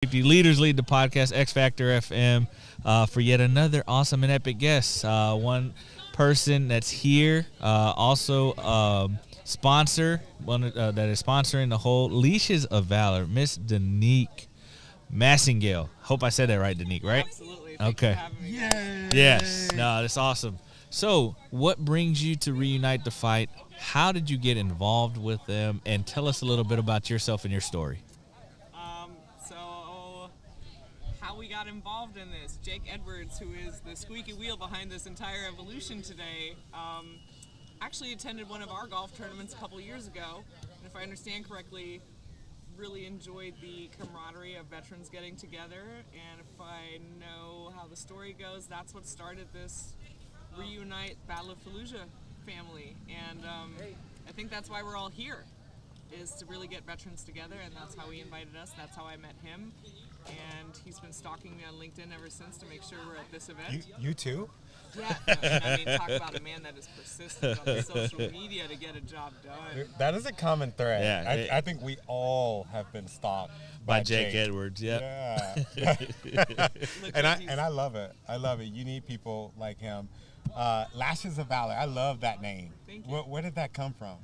Leaders lead the podcast, X Factor FM, for yet another awesome and epic guest. One person that's here, also sponsor, that is sponsoring the whole Leashes of Valor, Miss Danique Massingale. Hope I said that right, Danique, right? Absolutely. Thank you for having me. Yes. No, that's awesome. So, what brings you to Reunite the Fight? How did you get involved with them? And tell us a little bit about yourself and your story. So, how we got involved in this. Jake Edwards, who is the squeaky wheel behind this entire evolution today, actually attended one of our golf tournaments a couple years ago. And if I understand correctly, really enjoyed the camaraderie of veterans getting together. And if I know how the story goes, that's what started this Reunite Battle of Fallujah family. And I think that's why we're all here, is to really get veterans together, and that's how he invited us. That's how I met him, and he's been stalking me on LinkedIn ever since to make sure we're at this event. You too? Yeah, I mean, talk about a man that is persistent on social media to get a job done. That is a common thread. Yeah, I think we all have been stalked By Jake Edwards, yep. Yeah. and I love it. I love it. You need people like him. Lashes of Valor. I love that name. Thank you. Where did that come from?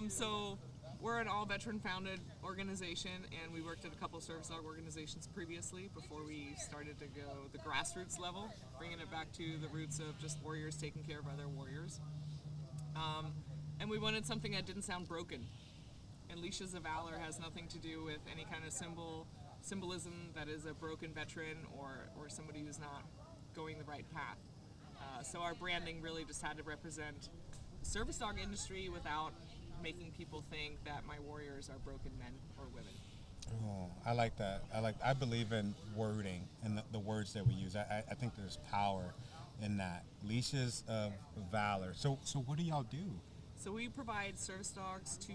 So we're an all-veteran founded organization, and we worked at a couple of service dog organizations previously before we started to go the grassroots level, bringing it back to the roots of just warriors taking care of other warriors. And we wanted something that didn't sound broken. And Leashes of Valor has nothing to do with any kind of symbolism that is a broken veteran or somebody who's not going the right path. So our branding really just had to represent the service dog industry without making people think that my warriors are broken men or women. Oh, I like that. I believe in wording and the words that we use. I think there's power in that. Leashes of Valor. So what do y'all do? So we provide service dogs to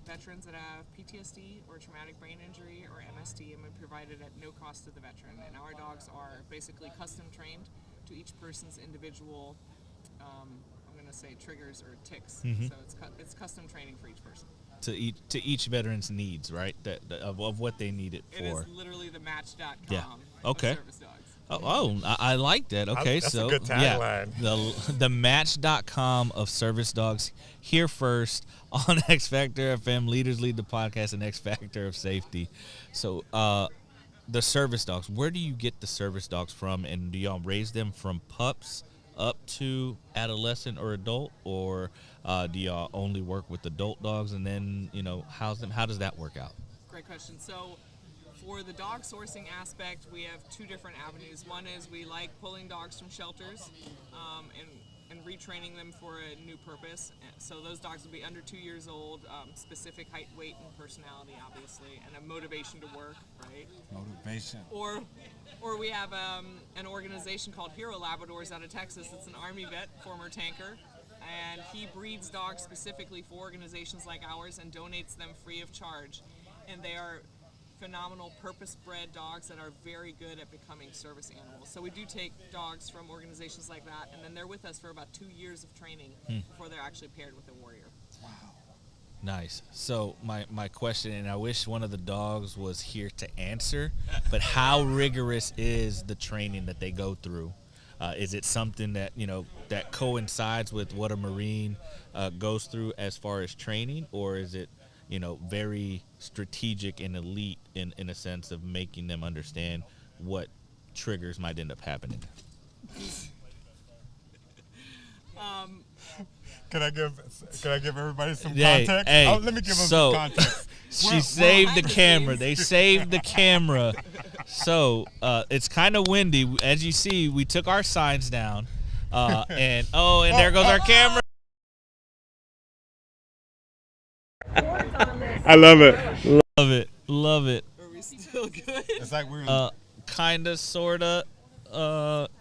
veterans that have PTSD or traumatic brain injury or MST, and we provide it at no cost to the veteran. And our dogs are basically custom trained to each person's individual, I'm going to say triggers or ticks. Mm-hmm. So it's custom training for each person. To each veteran's needs, right? Of what they need it for. It is literally the Match.com Yeah. Okay. of service dogs. I like that. Okay, That's so a good tagline. yeah, the Match.com of service dogs, here first on X Factor FM. Leaders lead the podcast, and X Factor of safety. So the service dogs, where do you get the service dogs from, and do y'all raise them from pups up to adolescent or adult, or do y'all only work with adult dogs and then house them? How does that work out? Great question. So for the dog sourcing aspect, we have two different avenues. One is we like pulling dogs from shelters and retraining them for a new purpose. So those dogs will be under 2 years old, specific height, weight, and personality, obviously, and a motivation to work, right? Motivation. Or we have an organization called Hero Labradors out of Texas. It's an Army vet, former tanker, and he breeds dogs specifically for organizations like ours and donates them free of charge. And they are phenomenal purpose-bred dogs that are very good at becoming service animals. So we do take dogs from organizations like that, and then they're with us for about 2 years of training before they're actually paired with a warrior. Wow. Nice. So my question, and I wish one of the dogs was here to answer, but how rigorous is the training that they go through? Is it something that that coincides with what a Marine goes through as far as training, or is it very strategic and elite in a sense of making them understand what triggers might end up happening? Can I give everybody some Hey, context? hey, Let me give them some context. She saved the camera. They saved the camera. So it's kind of windy. As you see, we took our signs down. And there goes our camera. I love it. Love it. Are we still good? It's like we're Kinda, sorta,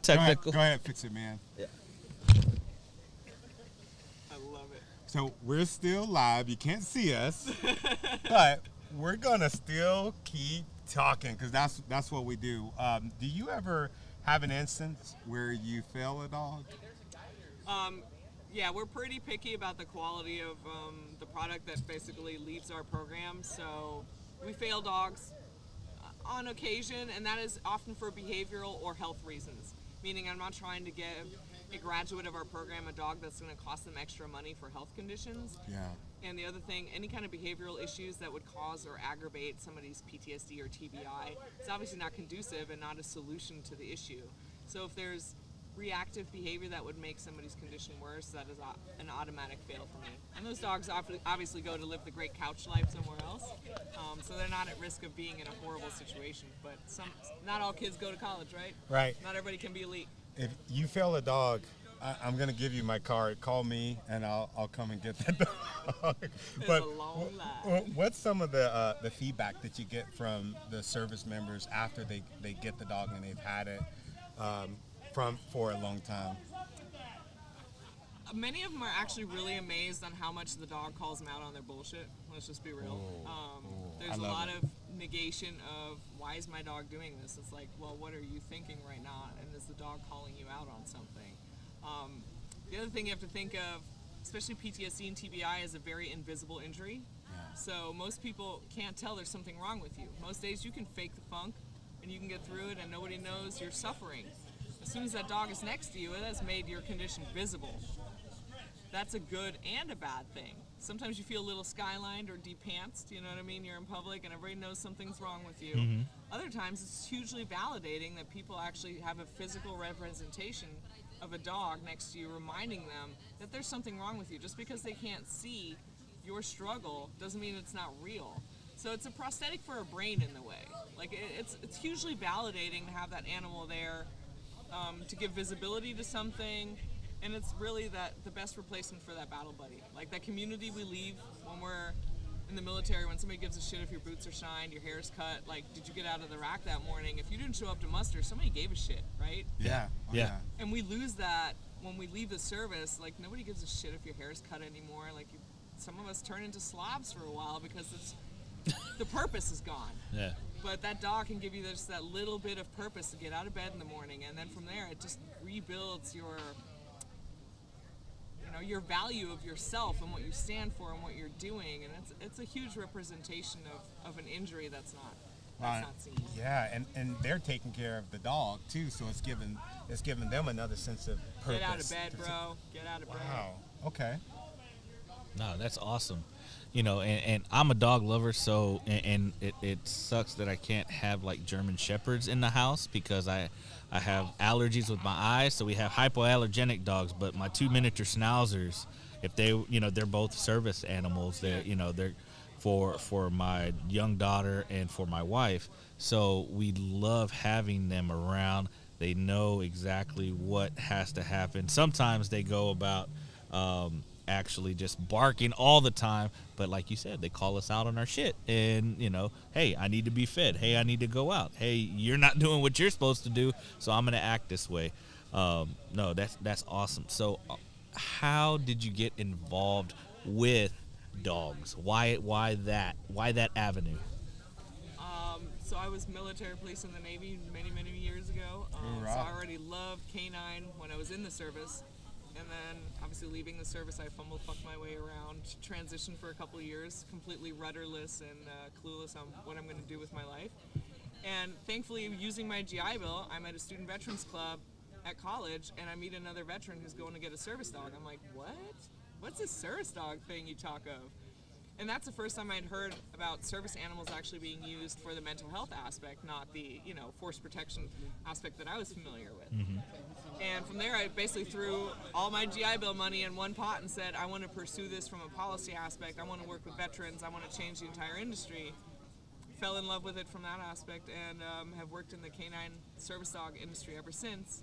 technical. Go ahead, fix it, man. Yeah. I love it. So we're still live. You can't see us, but we're gonna still keep talking because that's what we do. Do you ever have an instance where you fail a dog? Yeah, we're pretty picky about the quality of the product that basically leaves our program. So we fail dogs on occasion, and that is often for behavioral or health reasons. Meaning I'm not trying to give a graduate of our program a dog that's going to cost them extra money for health conditions. Yeah. And the other thing, any kind of behavioral issues that would cause or aggravate somebody's PTSD or TBI, it's obviously not conducive and not a solution to the issue. So if there's reactive behavior that would make somebody's condition worse, that is an automatic fail for me. And those dogs obviously go to live the great couch life somewhere else, so they're not at risk of being in a horrible situation. But not all kids go to college, right? Right. Not everybody can be elite. If you fail a dog, I'm going to give you my card. Call me, and I'll come and get that dog. But a long line. What's some of the feedback that you get from the service members after they get the dog and they've had it for a long time? Many of them are actually really amazed on how much the dog calls them out on their bullshit. Let's just be real. There's a lot of negation of, why is my dog doing this? It's like, well, what are you thinking right now? And is the dog calling you out on something? The other thing you have to think of, especially PTSD and TBI, is a very invisible injury. Yeah. So most people can't tell there's something wrong with you. Most days you can fake the funk and you can get through it and nobody knows you're suffering. As soon as that dog is next to you, it has made your condition visible. That's a good and a bad thing. Sometimes you feel a little skylined or de-pantsed, you know what I mean? You're in public and everybody knows something's wrong with you. Mm-hmm. Other times it's hugely validating that people actually have a physical representation of a dog next to you, reminding them that there's something wrong with you. Just because they can't see your struggle doesn't mean it's not real. So it's a prosthetic for a brain in the way. Like it's hugely validating to have that animal there, to give visibility to something. And it's really the best replacement for that battle buddy. Like that community we leave when we're in the military, when somebody gives a shit if your boots are shined, your hair's cut, like, did you get out of the rack that morning? If you didn't show up to muster, somebody gave a shit, right? Yeah. Oh, yeah. And we lose that when we leave the service. Like, nobody gives a shit if your hair's cut anymore. Like, some of us turn into slobs for a while because the purpose is gone. Yeah. But that dog can give you just that little bit of purpose to get out of bed in the morning, and then from there, it just rebuilds your value of yourself and what you stand for and what you're doing, and it's a huge representation of an injury that's not seen. Yeah, and they're taking care of the dog too, so it's given them another sense of purpose. Get out of bed, bro. Get out of bed. Wow. Okay. No, that's awesome. And I'm a dog lover, so and it sucks that I can't have like German Shepherds in the house because I have allergies with my eyes, so we have hypoallergenic dogs. But my 2 miniature schnauzers, if they're both service animals. They're for my young daughter and for my wife. So we love having them around. They know exactly what has to happen. Sometimes they go about actually just barking all the time, but like you said, they call us out on our shit, and hey, I need to be fed, hey, I need to go out, hey, you're not doing what you're supposed to do, so I'm gonna act this way. No, that's awesome. So how did you get involved with dogs? Why that avenue? So I was military police in the Navy many years ago. So I already loved canine when I was in the service. And then, obviously, leaving the service, I fucked my way around, transitioned for a couple of years, completely rudderless and clueless on what I'm going to do with my life. And thankfully, using my GI Bill, I'm at a student veterans club at college, and I meet another veteran who's going to get a service dog. I'm like, what? What's this service dog thing you talk of? And that's the first time I'd heard about service animals actually being used for the mental health aspect, not the, force protection aspect that I was familiar with. Mm-hmm. And from there, I basically threw all my GI Bill money in one pot and said, I want to pursue this from a policy aspect. I want to work with veterans. I want to change the entire industry. Fell in love with it from that aspect, and have worked in the canine service dog industry ever since.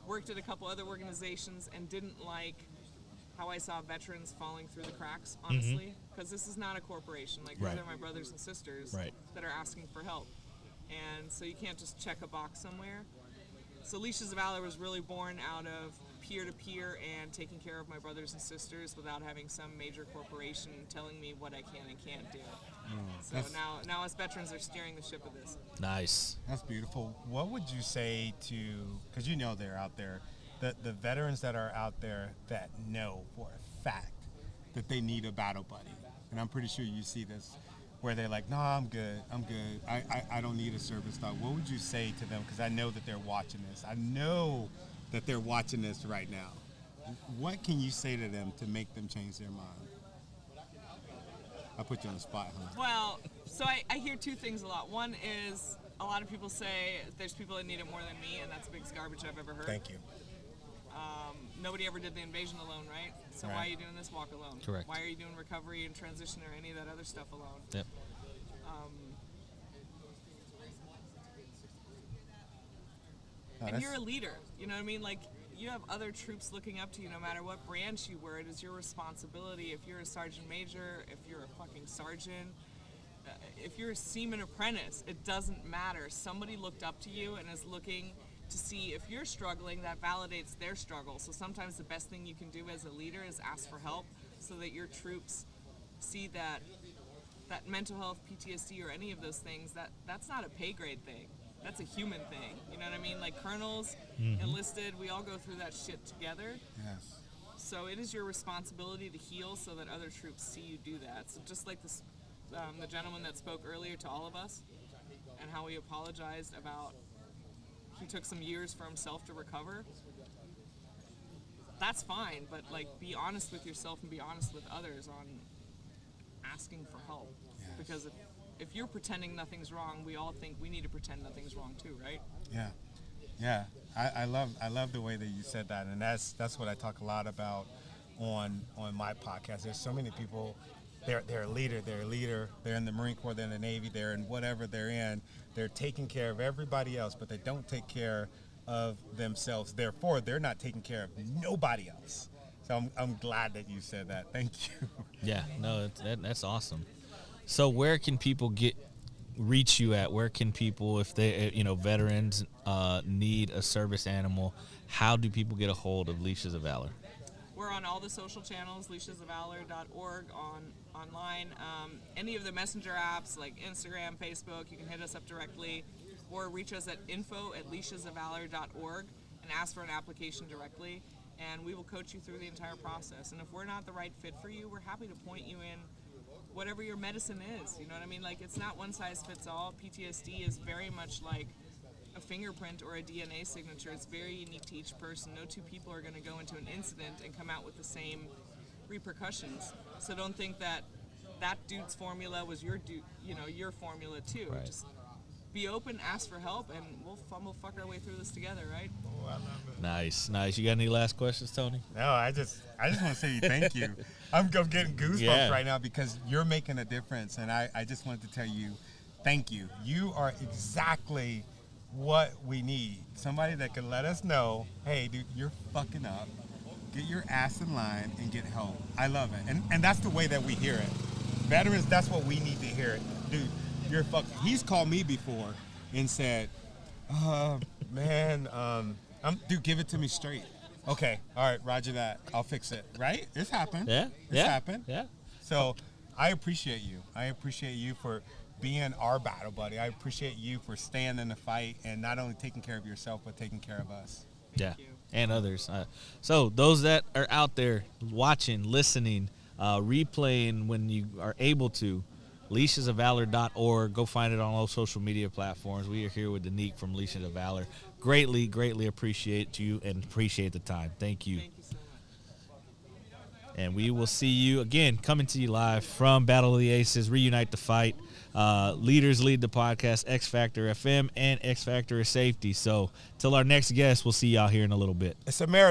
Worked at a couple other organizations and didn't like how I saw veterans falling through the cracks, honestly, because this is not a corporation. Like, these are my brothers and sisters that are asking for help. And so you can't just check a box somewhere. So Leashes of Valor was really born out of peer-to-peer and taking care of my brothers and sisters without having some major corporation telling me what I can and can't do. So now us veterans are steering the ship of this. Nice. That's beautiful. What would you say to, because they're out there, the veterans that are out there that know for a fact that they need a battle buddy, and I'm pretty sure you see this where they're like, no, I'm good. I don't need a service dog. What would you say to them? Because I know that they're watching this. I know that they're watching this right now. What can you say to them to make them change their mind? I put you on the spot, huh? Well, so I hear two things a lot. One is a lot of people say there's people that need it more than me, and that's the biggest garbage I've ever heard. Thank you. Nobody ever did the invasion alone, right? So Right. why are you doing this walk alone? Correct. Why are you doing recovery and transition or any of that other stuff alone? Yep. And you're a leader, you know what I mean? Like, you have other troops looking up to you no matter what branch you were. It is your responsibility. If you're a sergeant major, if you're a fucking sergeant, if you're a seaman apprentice, it doesn't matter. Somebody looked up to you and is looking to see if you're struggling. That validates their struggle. So sometimes the best thing you can do as a leader is ask for help so that your troops see that mental health, PTSD, or any of those things, that's not a pay grade thing. That's a human thing. You know what I mean? Like colonels, enlisted, we all go through that shit together. Yes. So it is your responsibility to heal so that other troops see you do that. So just like this, the gentleman that spoke earlier to all of us and how he apologized about he took some years for himself to recover. That's fine, but like be honest with yourself and be honest with others on asking for help. Yes. Because if you're pretending nothing's wrong, we all think we need to pretend nothing's wrong too, right? Yeah. I love the way that you said that, and that's what I talk a lot about on my podcast. There's so many people. They're a leader. They're in the Marine Corps. They're in the Navy. They're in whatever they're in. They're taking care of everybody else, but they don't take care of themselves. Therefore, they're not taking care of nobody else. So I'm glad that you said that. Thank you. Yeah, no, that's awesome. So where can people reach you at? Where can people, if they, veterans need a service animal, how do people get a hold of Leashes of Valor? We're on all the social channels, leashesofvalor.org online. Any of the messenger apps like Instagram, Facebook, you can hit us up directly or reach us at info@leashesofvalor.org and ask for an application directly, and we will coach you through the entire process. And if we're not the right fit for you, we're happy to point you in whatever your medicine is. You know what I mean? Like, it's not one size fits all. PTSD is very much like a fingerprint or a DNA signature. It's very unique to each person. No two people are going to go into an incident and come out with the same repercussions. So don't think that dude's formula was your formula too. Right. Just be open, ask for help, and we'll fuck our way through this together, right? Oh, I love it. Nice. You got any last questions, Tony? No, I just want to say thank you. I'm getting goosebumps right now because you're making a difference, and I just wanted to tell you thank you. You are exactly what we need. Somebody that can let us know, hey, dude, you're fucking up. Get your ass in line and get help. I love it. And that's the way that we hear it. Veterans, that's what we need to hear it. Dude, you're fucking. He's called me before and said, man, dude, give it to me straight. Okay, all right, roger that. I'll fix it. Right? It's happened. Yeah. It's happened. Yeah. So I appreciate you. I appreciate you for being our battle buddy. I appreciate you for staying in the fight and not only taking care of yourself, but taking care of us. Yeah, you. and others. So those that are out there watching, listening, replaying when you are able to, leashesofvalor.org. Go find it on all social media platforms. We are here with Danique from Leashes of Valor. Greatly appreciate you and appreciate the time. Thank you. Thank you so much. And we will see you again, coming to you live from Battle of the Aces, Reunite the Fight. Leaders Lead the Podcast, X Factor FM, and X Factor is Safety. So till our next guest, we'll see y'all here in a little bit. It's a marathon.